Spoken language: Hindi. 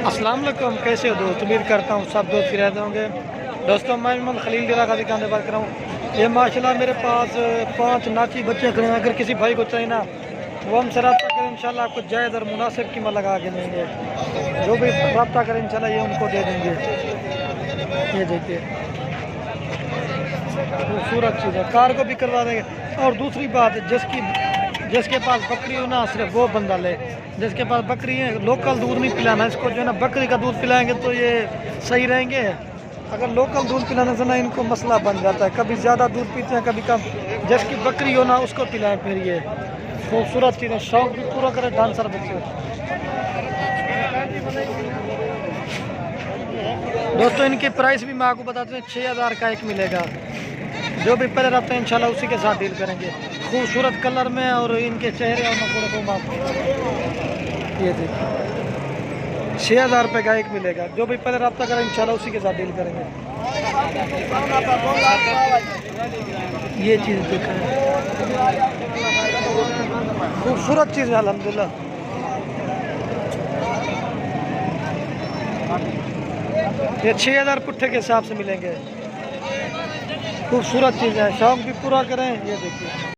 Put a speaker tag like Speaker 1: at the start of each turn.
Speaker 1: अस्सलाम वालेकुम, कैसे हो दोस्त? उम्मीद करता हूँ सब दोस्त रहते होंगे। दोस्तों मैं मोहम्मद खलील दिला का दुकान बात कर रहा हूँ। ये माशाल्लाह मेरे पास 5 नाची बच्चे खड़े हैं। अगर किसी भाई को चाहिए ना वो हमसे रब्ता करें, इंशाल्लाह आपको जायज़ और मुनासिब कीमत लगा के देंगे। जो भी रब्ता करें इंशाल्लाह ये उनको दे देंगे। ये देखिए खूबसूरत चीज़ है, कार को भी करवा देंगे। और दूसरी बात, जिसके पास बकरी हो ना सिर्फ वो बंदा ले। जिसके पास बकरी है लोकल दूध नहीं पिलाना इसको, जो है ना बकरी का दूध पिलाएंगे तो ये सही रहेंगे। अगर लोकल दूध पिलाने से ना इनको मसला बन जाता है, कभी ज़्यादा दूध पीते हैं कभी कम। जिसकी बकरी हो ना उसको पिलाएं। फिर ये खूबसूरत चीज़ है, शौक भी पूरा करें डांसर बच्चे। दोस्तों इनकी प्राइस भी मैं आपको बताते हैं, 6000 का एक मिलेगा। जो भी पहले रखते हैं इंशाल्लाह उसी के साथ डील करेंगे। खूबसूरत कलर में और इनके चेहरे और नखून को ये देखिए 6000 रुपये का एक मिलेगा। जो भी पहले रब्ता करें इंशाल्लाह उसी के साथ डील करेंगे। ये चीज़ देखें, खूबसूरत चीज़ है अल्हम्दुलिल्लाह। ये 6000 पुट्ठे के हिसाब से मिलेंगे। खूबसूरत चीज़ है, शौक भी पूरा करें। ये देखिए